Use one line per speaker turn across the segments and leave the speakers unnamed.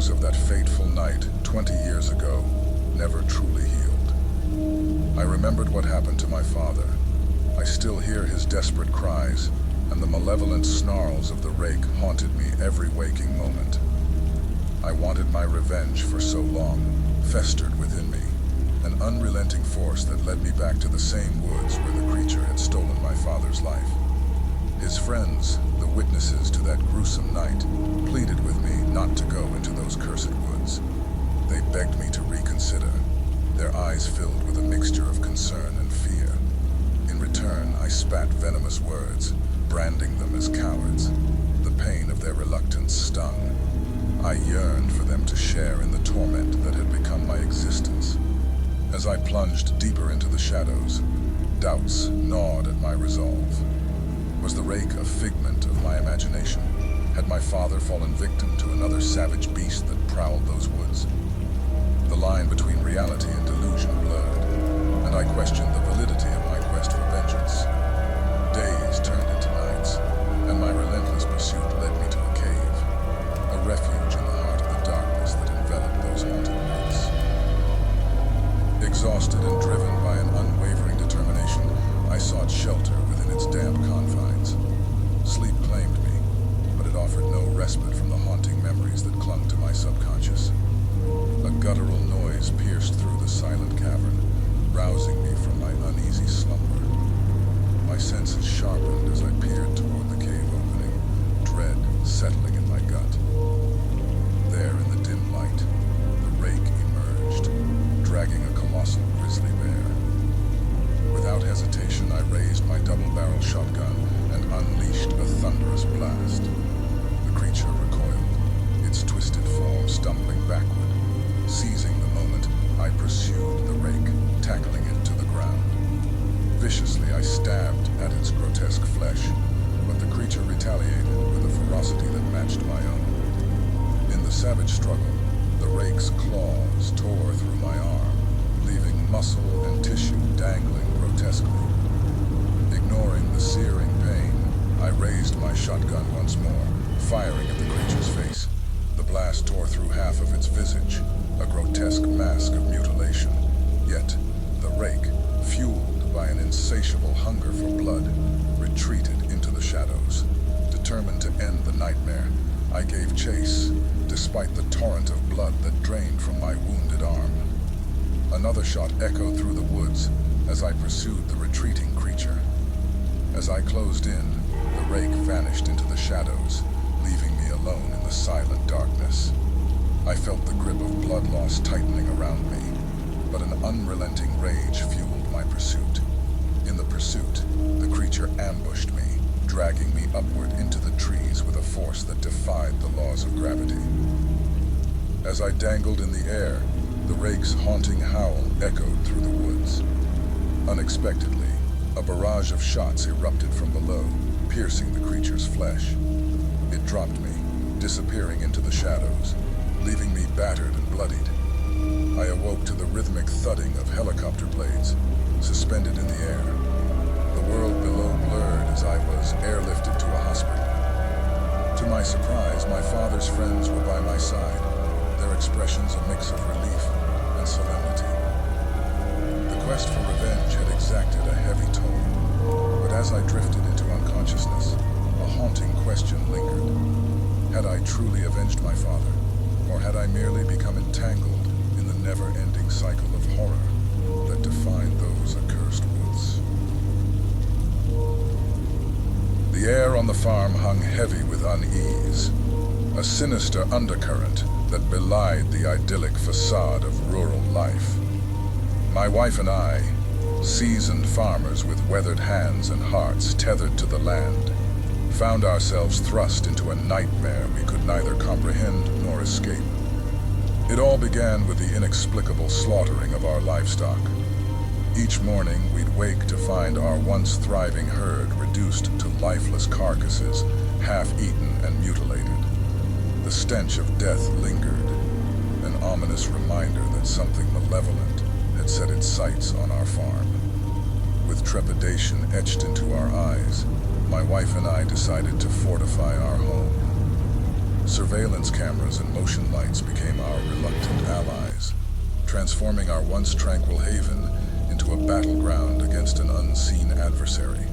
scars of that fateful night 20 years ago never truly healed. I remembered what happened to my father. I still hear his desperate cries, and the malevolent snarls of the rake haunted me every waking moment. I wanted my revenge for so long, festered within me, an unrelenting force that led me back to the same woods where the creature had stolen my father's life. His friends, the witnesses to that gruesome night, pleaded with me not to go into those cursed woods. They begged me to reconsider, their eyes filled with a mixture of concern and fear. In return, I spat venomous words, branding them as cowards. The pain of their reluctance stung. I yearned for them to share in the torment that had become my existence. As I plunged deeper into the shadows, doubts gnawed at my resolve. Was the rake a figment of my imagination? Had my father fallen victim to another savage beast that prowled those woods? The line between reality and delusion blurred, and I questioned the validity of my quest for vengeance. Days turned into nights, and my relentless pursuit led me to a cave, a refuge in the heart of the darkness that enveloped those haunted woods. Exhausted and driven by an unwavering determination, I sought shelter within its damp confines. Sleep claimed me, but it offered no respite from the haunting memories that clung to my subconscious. A guttural noise pierced through the silent cavern, rousing me from my uneasy slumber. My senses sharpened as I peered toward the cave opening, dread settling in my gut. There in the dim light, the rake emerged, dragging a colossal grizzly bear. Without hesitation, I raised my double-barrel shotgun and unleashed a thunderous blast. The creature recoiled, its twisted form stumbling backward. Seizing the moment, I pursued the rake, tackling it to the ground. Viciously, I stabbed at its grotesque flesh, but the creature retaliated with a ferocity that matched my own. In the savage struggle, the rake's claws tore through my arm, leaving muscle and tissue dangling grotesquely. Ignoring the searing pain, I raised my shotgun once more, firing at the creature's face. The blast tore through half of its visage, a grotesque mask of mutilation. Yet, the rake, fueled by an insatiable hunger for blood, retreated into the shadows. Determined to end the nightmare, I gave chase, despite the torrent of blood that drained from my wounded arm. Another shot echoed through the woods as I pursued the retreating creature. As I closed in, the rake vanished into the shadows, leaving me alone in the silent darkness. I felt the grip of blood loss tightening around me, but an unrelenting rage fueled my pursuit. In the pursuit, the creature ambushed me, dragging me upward into the trees with a force that defied the laws of gravity. As I dangled in the air, the rake's haunting howl echoed through the woods. Unexpectedly, a barrage of shots erupted from below, piercing the creature's flesh. It dropped me, disappearing into the shadows, leaving me battered and bloodied. I awoke to the rhythmic thudding of helicopter blades, suspended in the air. The world below blurred as I was airlifted to a hospital. To my surprise, my father's friends were by my side, their expressions a mix of relief and solemnity. The quest for revenge had exacted a heavy toll, but as I drifted into unconsciousness, a haunting question lingered. Had I truly avenged my father, or had I merely become entangled in the never-ending cycle of horror that defined those accursed woods? The air on the farm hung heavy with unease, a sinister undercurrent that belied the idyllic facade of rural life. My wife and I, seasoned farmers with weathered hands and hearts tethered to the land, found ourselves thrust into a nightmare we could neither comprehend nor escape. It all began with the inexplicable slaughtering of our livestock. Each morning, we'd wake to find our once thriving herd reduced to lifeless carcasses, half-eaten and mutilated. The stench of death lingered, an ominous reminder that something malevolent had set its sights on our farm. With trepidation etched into our eyes, my wife and I decided to fortify our home. Surveillance cameras and motion lights became our reluctant allies, transforming our once tranquil haven into a battleground against an unseen adversary.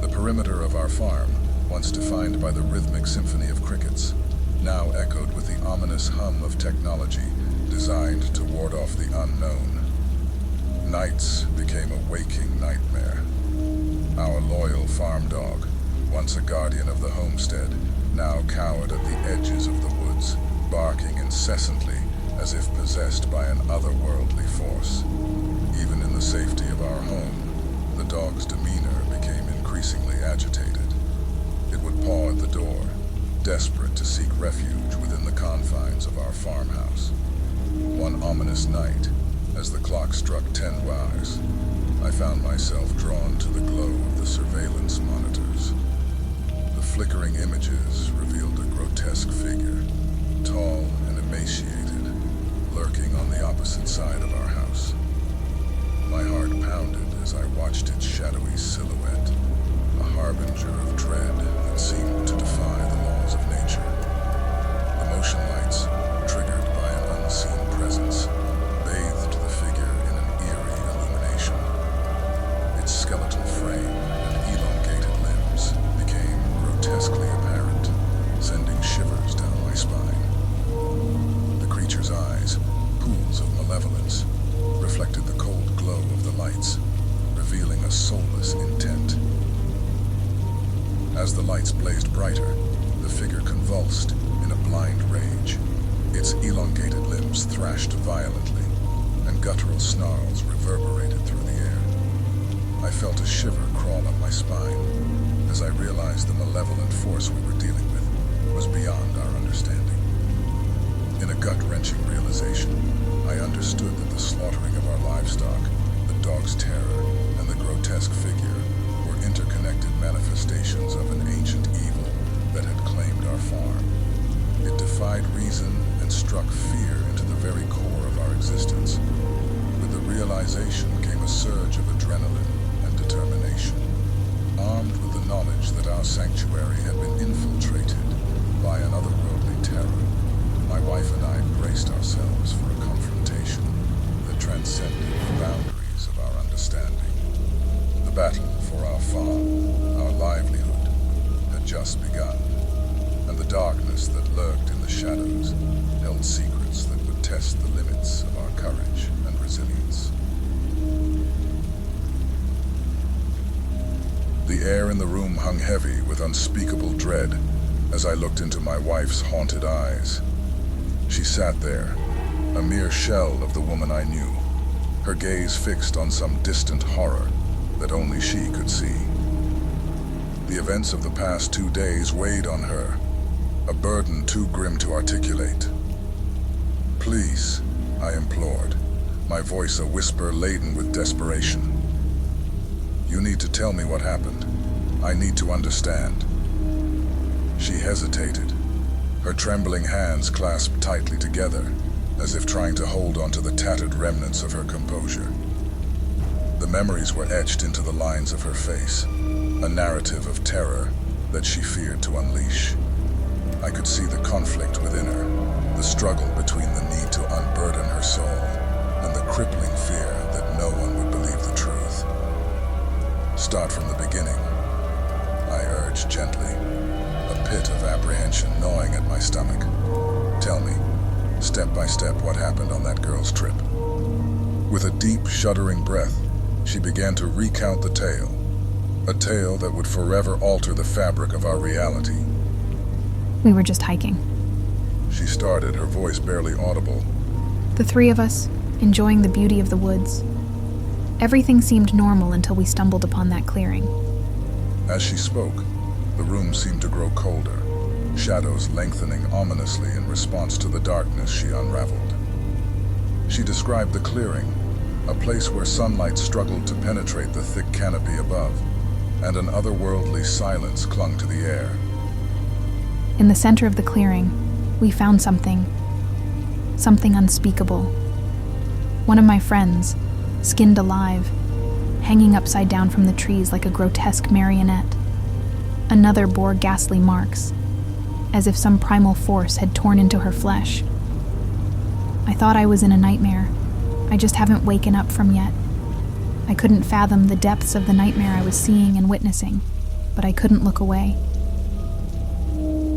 The perimeter of our farm, once defined by the rhythmic symphony of crickets, now echoed with the ominous hum of technology designed to ward off the unknown. Nights became a waking nightmare. Our loyal farm dog, once a guardian of the homestead, now cowered at the edges of the woods, barking incessantly as if possessed by an otherworldly force. Even in the safety of our home, the dog's demeanor became increasingly agitated. It would paw at the door, desperate to seek refuge within the confines of our farmhouse. One ominous night, as the clock struck 10 hours, I found myself drawn to the glow of the surveillance monitors. The flickering images revealed a grotesque figure, tall and emaciated, lurking on the opposite side of our house. My heart pounded as I watched its shadowy silhouette, a harbinger of dread that seemed to defy the laws of nature. The motion lights, triggered by an unseen presence, bathed the figure in an eerie illumination. Its skeletal frame and elongated limbs became grotesquely apparent, sending shivers down my spine. The creature's eyes, pools of malevolence, reflected the cold glow of the lights, revealing a soulless intent. As the lights blazed brighter, the figure convulsed in a blind rage. Its elongated limbs thrashed violently, and guttural snarls reverberated through the air. I felt a shiver crawl up my spine as I realized the malevolent force we were dealing with was beyond our understanding. In a gut-wrenching realization, I understood that the slaughtering of our livestock, the dog's terror, and the grotesque figure were interconnected manifestations of an ancient evil that had claimed our farm. It defied reason and struck fear into the very core of our existence. With the realization came a surge of adrenaline and determination. Armed with the knowledge that our sanctuary had been infiltrated by an otherworldly terror, my wife and I braced ourselves for a confrontation that transcended the boundaries of our understanding. The battle for our farm, our livelihood, had just begun, and the darkness that lurked in the shadows held secrets that would test the limits of our courage and resilience. The air in the room hung heavy with unspeakable dread as I looked into my wife's haunted eyes. She sat there, a mere shell of the woman I knew, her gaze fixed on some distant horror that only she could see. The events of the past 2 days weighed on her, a burden too grim to articulate. "Please," I implored, my voice a whisper laden with desperation. "You need to tell me what happened. I need to understand." She hesitated, her trembling hands clasped tightly together, as if trying to hold onto the tattered remnants of her composure. The memories were etched into the lines of her face, a narrative of terror that she feared to unleash. I could see the conflict within her, the struggle between the need to unburden her soul and the crippling fear that no one would believe the truth. "Start from the beginning," I urged gently, a pit of apprehension gnawing at my stomach. "Tell me, step by step, what happened on that girl's trip." With a deep, shuddering breath, she began to recount the tale, a tale that would forever alter the fabric of our reality.
"We were just hiking.
She started, her voice barely audible.
The three of us, enjoying the beauty of the woods. Everything seemed normal until we stumbled upon that clearing."
As she spoke, the room seemed to grow colder, shadows lengthening ominously in response to the darkness she unraveled. She described the clearing, a place where sunlight struggled to penetrate the thick canopy above, and an otherworldly silence clung to the air.
In the center of the clearing, we found something unspeakable. One of my friends, skinned alive, hanging upside down from the trees like a grotesque marionette. Another bore ghastly marks, as if some primal force had torn into her flesh. I thought I was in a nightmare. I just haven't waken up from yet. I couldn't fathom the depths of the nightmare I was seeing and witnessing, but I couldn't look away.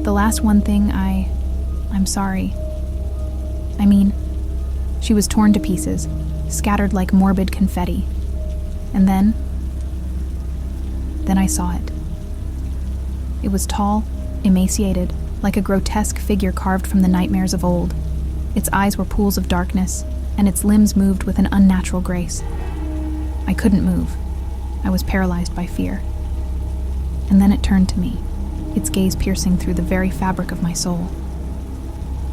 The last one thing I'm sorry. I mean, she was torn to pieces, scattered like morbid confetti. And then I saw it. It was tall, emaciated, like a grotesque figure carved from the nightmares of old. Its eyes were pools of darkness, and its limbs moved with an unnatural grace. I couldn't move. I was paralyzed by fear. And then it turned to me, its gaze piercing through the very fabric of my soul.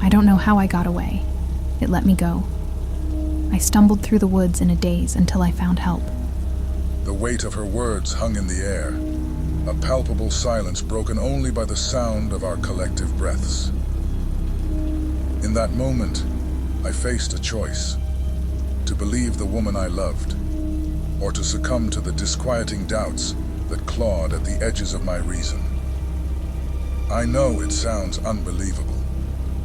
I don't know how I got away. It let me go. I stumbled through the woods in a daze until I found help.
The weight of her words hung in the air, a palpable silence broken only by the sound of our collective breaths. In that moment, I faced a choice: to believe the woman I loved, or to succumb to the disquieting doubts that clawed at the edges of my reason. "I know it sounds unbelievable,"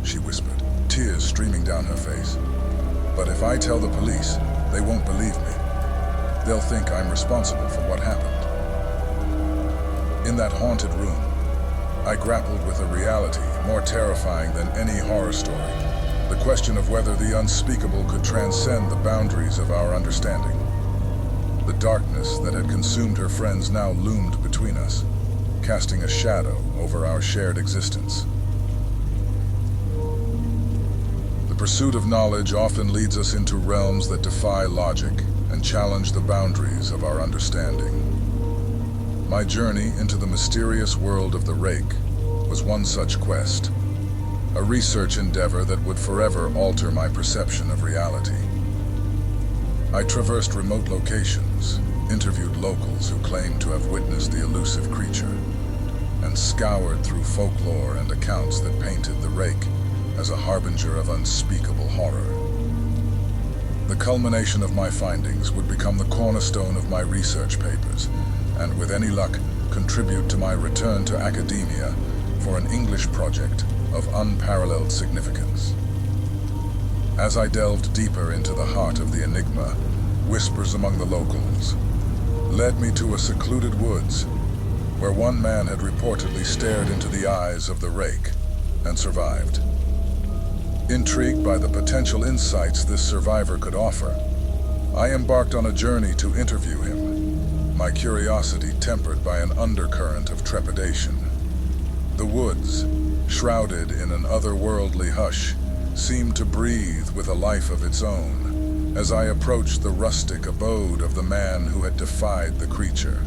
she whispered, tears streaming down her face. "But if I tell the police, they won't believe me. They'll think I'm responsible for what happened." In that haunted room, I grappled with a reality more terrifying than any horror story: the question of whether the unspeakable could transcend the boundaries of our understanding. The darkness that had consumed her friends now loomed between us, casting a shadow over our shared existence. The pursuit of knowledge often leads us into realms that defy logic and challenge the boundaries of our understanding. My journey into the mysterious world of the Rake was one such quest, a research endeavor that would forever alter my perception of reality. I traversed remote locations, interviewed locals who claimed to have witnessed the elusive creature, and scoured through folklore and accounts that painted the Rake as a harbinger of unspeakable horror. The culmination of my findings would become the cornerstone of my research papers, and with any luck, contribute to my return to academia for an English project of unparalleled significance. As I delved deeper into the heart of the enigma, whispers among the locals led me to a secluded woods where one man had reportedly stared into the eyes of the Rake and survived. Intrigued by the potential insights this survivor could offer, I embarked on a journey to interview him, my curiosity tempered by an undercurrent of trepidation. The woods, shrouded in an otherworldly hush, seemed to breathe with a life of its own as I approached the rustic abode of the man who had defied the creature.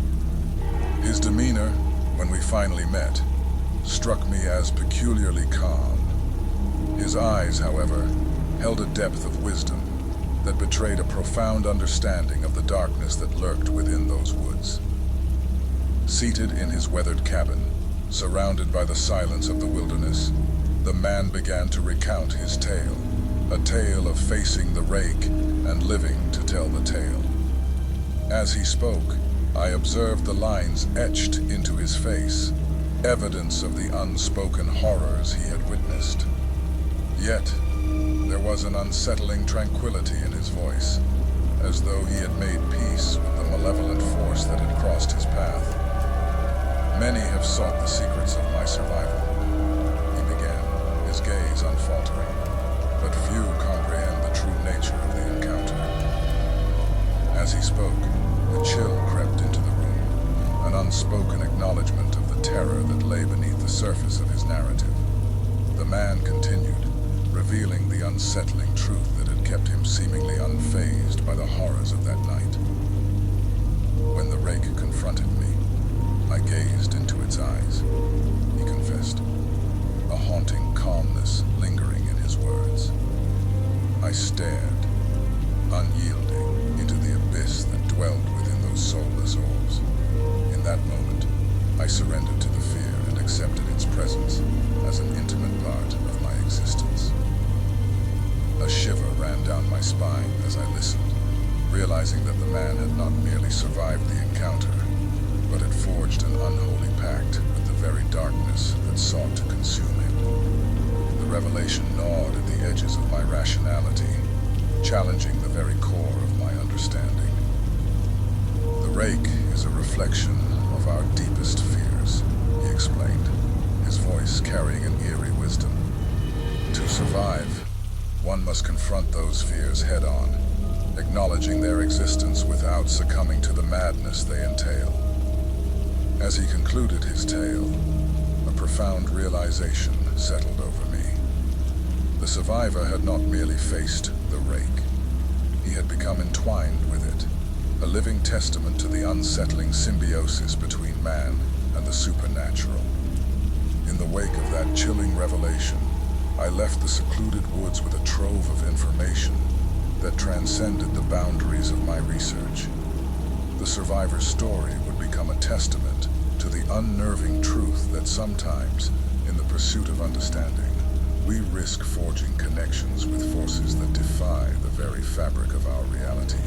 His demeanor, when we finally met, struck me as peculiarly calm. His eyes, however, held a depth of wisdom that betrayed a profound understanding of the darkness that lurked within those woods. Seated in his weathered cabin, surrounded by the silence of the wilderness, the man began to recount his tale, a tale of facing the Rake and living to tell the tale. As he spoke, I observed the lines etched into his face, evidence of the unspoken horrors he had witnessed. Yet, there was an unsettling tranquility in his voice, as though he had made peace with the malevolent force that had crossed his path. "Many have sought the secrets of my survival," he began, his gaze unfaltering, "but few comprehend the true nature of the encounter." As he spoke, a chill crept into the room, an unspoken acknowledgement of the terror that lay beneath the surface of his narrative. The man continued, revealing the unsettling truth that had kept him seemingly unfazed by the horrors of that night. "When the Rake confronted me, I gazed into its eyes," he confessed, a haunting calmness lingering in his words. "I stared, unyielding, into the abyss that dwelled within those soulless orbs. In that moment, I surrendered to the fear and accepted its presence as an intimate part of my existence." A shiver ran down my spine as I listened, realizing that the man had not merely survived the encounter, but had forged an unholy pact with the very darkness that sought to consume him. revelation gnawed at the edges of my rationality, challenging the very core of my understanding. The Rake is a reflection of our deepest fears, he explained, his voice carrying an eerie wisdom. To survive, one must confront those fears head-on, acknowledging their existence without succumbing to the madness they entail. As he concluded his tale, a profound realization settled over me. The survivor had not merely faced the Rake. He had become entwined with it, a living testament to the unsettling symbiosis between man and the supernatural. In the wake of that chilling revelation, I left the secluded woods with a trove of information that transcended the boundaries of my research. The survivor's story would become a testament to the unnerving truth that sometimes, in the pursuit of understanding, we risk forging connections with forces that defy the very fabric of our reality.